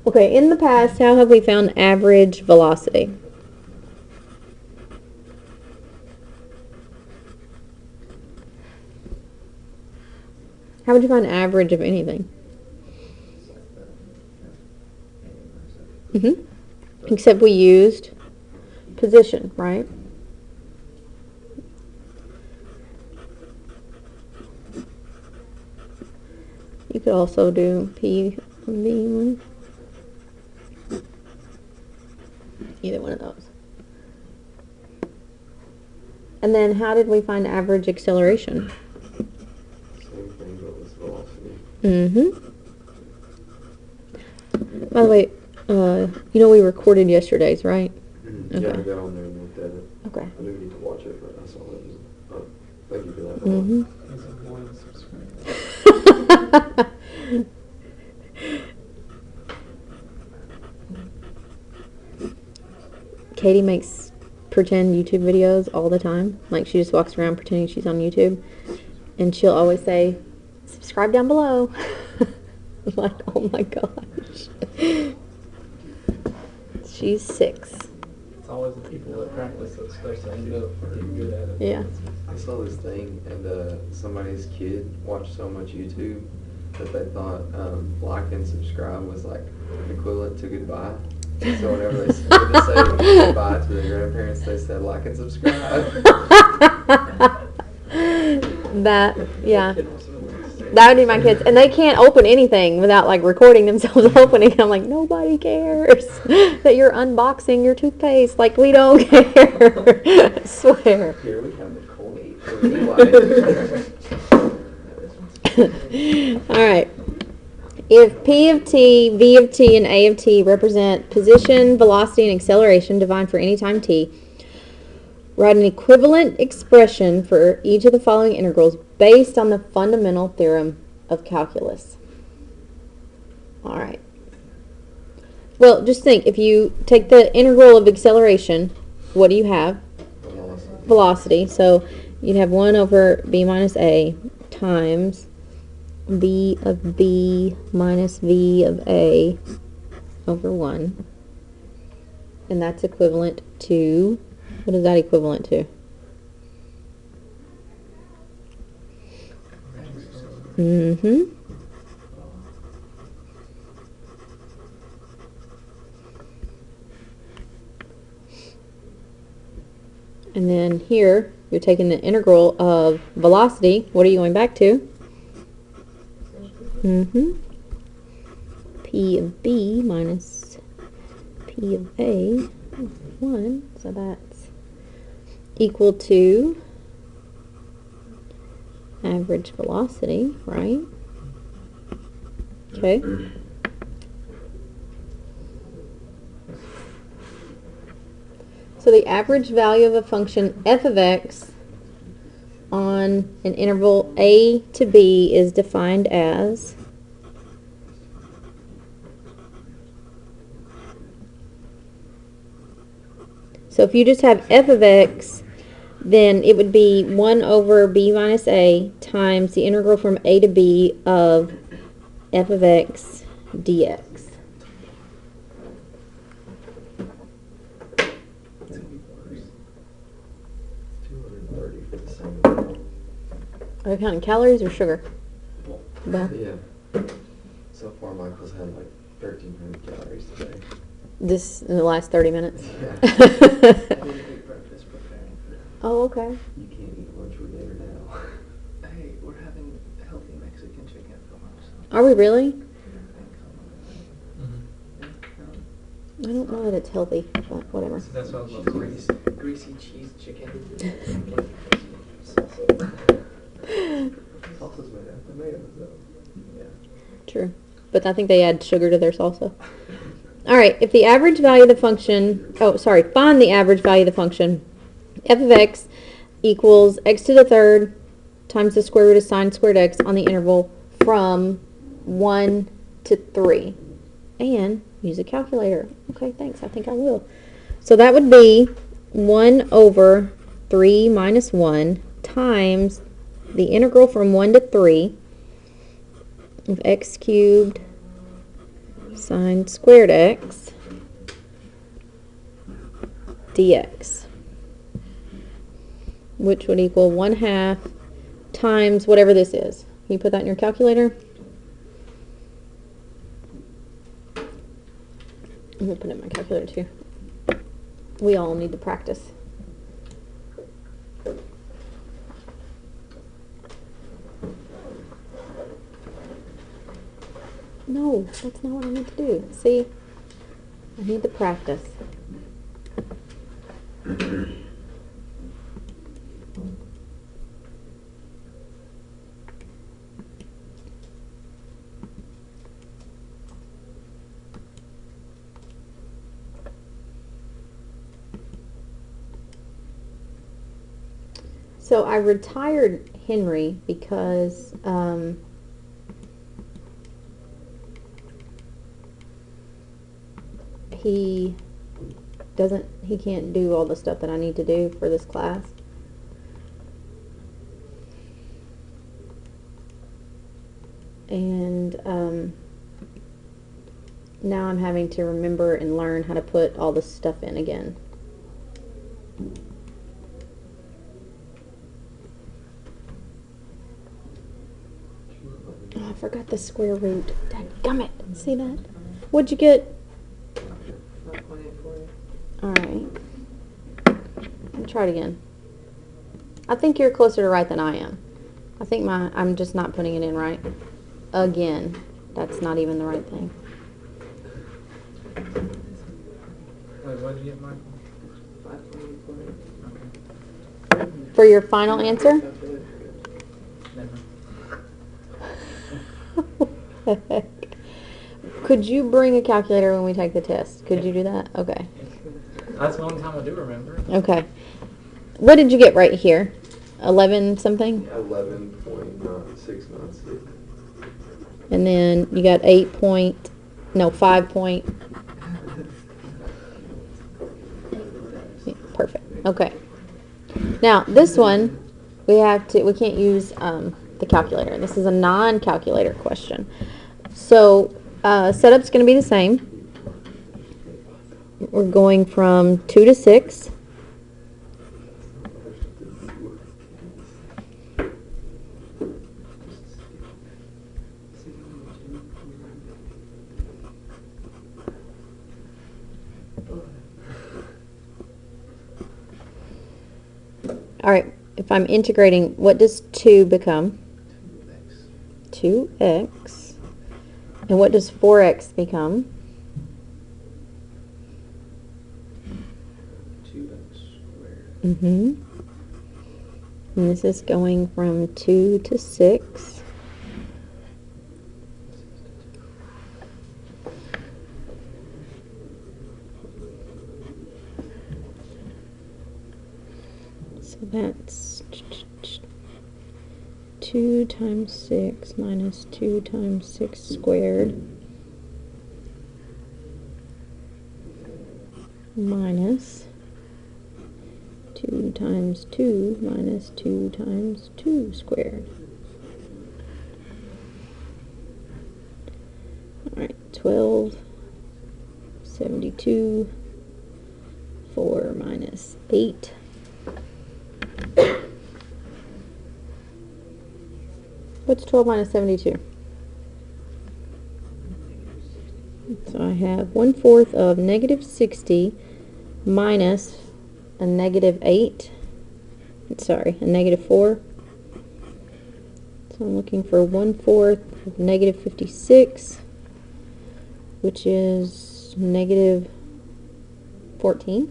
Okay, in the past, how have we found average velocity? How would you find average of anything? Except we used position, right? You could also do P from V1. Either one of those. And then how did we find average acceleration? Same thing, but with velocity. By the way, you know we recorded yesterday's, right? Yeah, I got on there and looked at it. Okay. I do need to watch it, but I saw it. Oh, thank you for that. Katie makes pretend YouTube videos all the time. Like, she just walks around pretending she's on YouTube. And she'll always say, subscribe down below. I'm like, oh my gosh. She's 6. It's always the people that practice that stuff that end up getting good at it. Yeah. I saw this thing, and somebody's kid watched so much YouTube that they thought like and subscribe was like equivalent to goodbye. So whenever they said to say goodbye to their grandparents, they said like and subscribe. Yeah. That would be my kids. And they can't open anything without, like, recording themselves opening. I'm like, nobody cares that you're unboxing your toothpaste. Like, we don't care. I swear. Here we have the Colgate. All right. If P of t, V of t, and A of t represent position, velocity, and acceleration defined for any time t, write an equivalent expression for each of the following integrals based on the fundamental theorem of calculus. All right. Well, just think, if you take the integral of acceleration, what do you have? Velocity. So you'd have 1 over b minus a times b of b minus v of a over 1. And that's equivalent to, what is that equivalent to? And then here, you're taking the integral of velocity. What are you going back to? P of b minus P of a, 1. So that's equal to average velocity, right? Okay. So the average value of a function f of x on an interval a to b is defined as so if you just have f of x, then it would be 1 over b minus a times the integral from a to b of f of x dx. Are you counting calories or sugar? Both. Yeah. So far, Michael's had like 1,300 calories today. This in the last 30 minutes? Yeah. Oh, okay. You can't eat lunch or dinner now. Hey, we're having healthy Mexican chicken for lunch. Are we really? Mm-hmm. I don't know that it's healthy, but whatever. So that's what I love. Greasy cheese chicken. Salsa's made out of tomatoes, though. Yeah. True. But I think they add sugar to their salsa. All right, if the average value of the function, find the average value of the function, f of x equals x to the third times the square root of sine squared x on the interval from 1 to 3. And use a calculator. Okay, thanks. I think I will. So that would be 1 over 3 minus 1 times the integral from 1 to 3 of x cubed sine squared x dx, which would equal 1/2 times whatever this is. Can you put that in your calculator? I'm going to put it in my calculator too. We all need to practice. No, that's not what I need to do. See? I need to practice. So I retired Henry because he can't do all the stuff that I need to do for this class. And now I'm having to remember and learn how to put all this stuff in again. Oh, I forgot the square root. Dadgummit. See that? What'd you get? 5.840. Alright. Let me try it again. I think you're closer to right than I am. I think I'm just not putting it in right. Again. That's not even the right thing. Wait, what did you get, Michael? 5.840. Okay. For your final answer? Never. Could you bring a calculator when we take the test? Could you do that? Okay. That's the only time I do remember. Okay. What did you get right here? 11 something? 11.696. And then you got 5 point. Perfect. Okay. Now, this one, we can't use the calculator. This is a non-calculator question. So, setup's going to be the same. We're going from 2 to 6. All right, if I'm integrating, what does 2 become? 2x. And what does 4x become? 2x squared. And this is going from 2 to 6. So that's 2 times 6 minus 2 times 6 squared minus 2 times 2 minus 2 times 2 squared. Alright, 12, 72, 4 minus 8. What's 12 minus 72? So I have 1/4 of negative 60 minus a negative 8. Sorry, a negative 4. So I'm looking for 1/4 of negative 56, which is negative 14.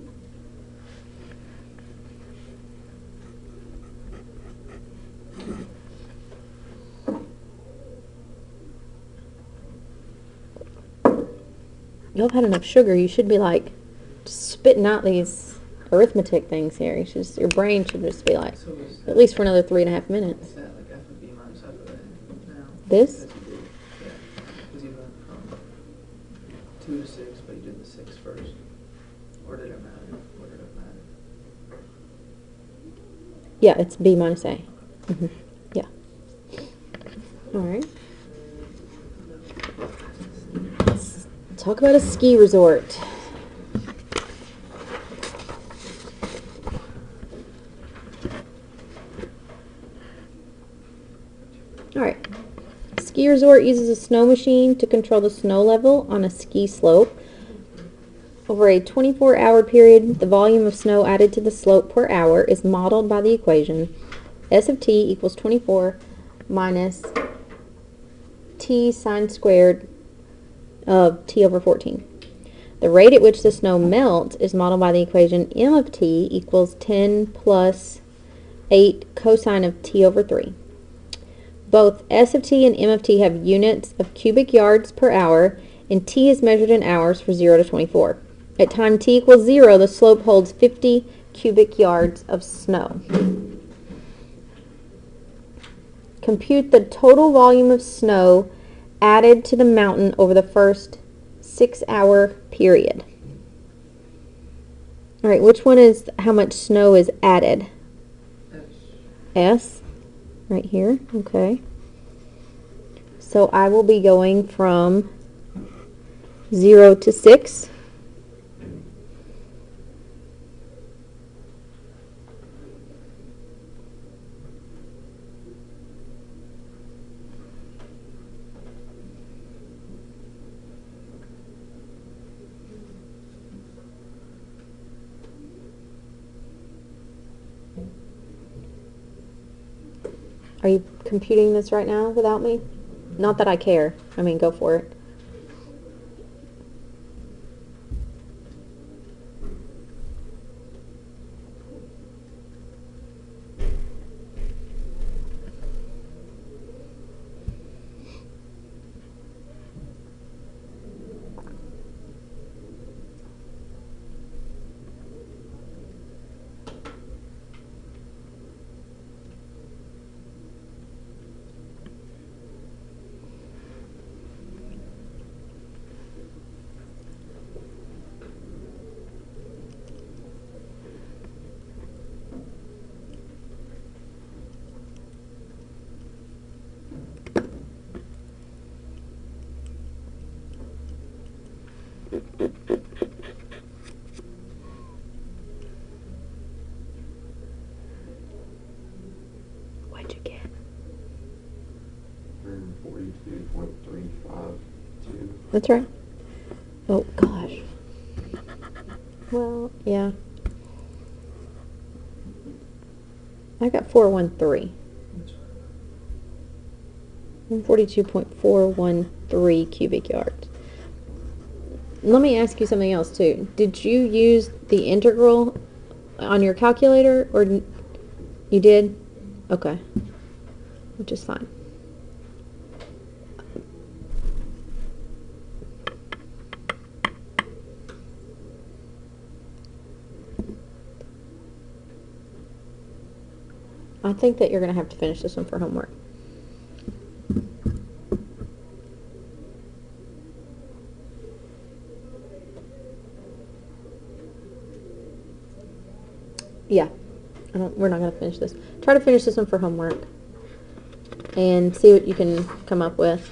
Y'all have had enough sugar. You should be like spitting out these arithmetic things here. Your brain should just be like, So is at least for another 3.5 minutes. that like f of b minus f of a now? This? That's what you did. Yeah. Because you went from 2 to 6, but you did the 6 first. Or did it matter? Or did it matter? Yeah, it's b minus a. Yeah. All right. talk about a ski resort. Alright. Ski resort uses a snow machine to control the snow level on a ski slope. Over a 24-hour period, the volume of snow added to the slope per hour is modeled by the equation S of t equals 24 minus t sine squared of t over 14. The rate at which the snow melts is modeled by the equation m of t equals 10 plus 8 cosine of t over 3. Both S of t and m of t have units of cubic yards per hour, and t is measured in hours for 0 to 24. At time t equals 0, the slope holds 50 cubic yards of snow. Compute the total volume of snow added to the mountain over the first 6-hour period. All right, which one is how much snow is added? S, right here, okay. So I will be going from 0 to 6. Are you computing this right now without me? Not that I care. I mean, go for it. What'd you get? 142.352. That's right. Oh, gosh. Well, yeah. I got 413. 142.413 cubic yards. Let me ask you something else, too. Did you use the integral on your calculator, or you did? Okay. Which is fine. I think that you're going to have to finish this one for homework. Yeah. We're not going to finish this. Try to finish this one for homework and see what you can come up with.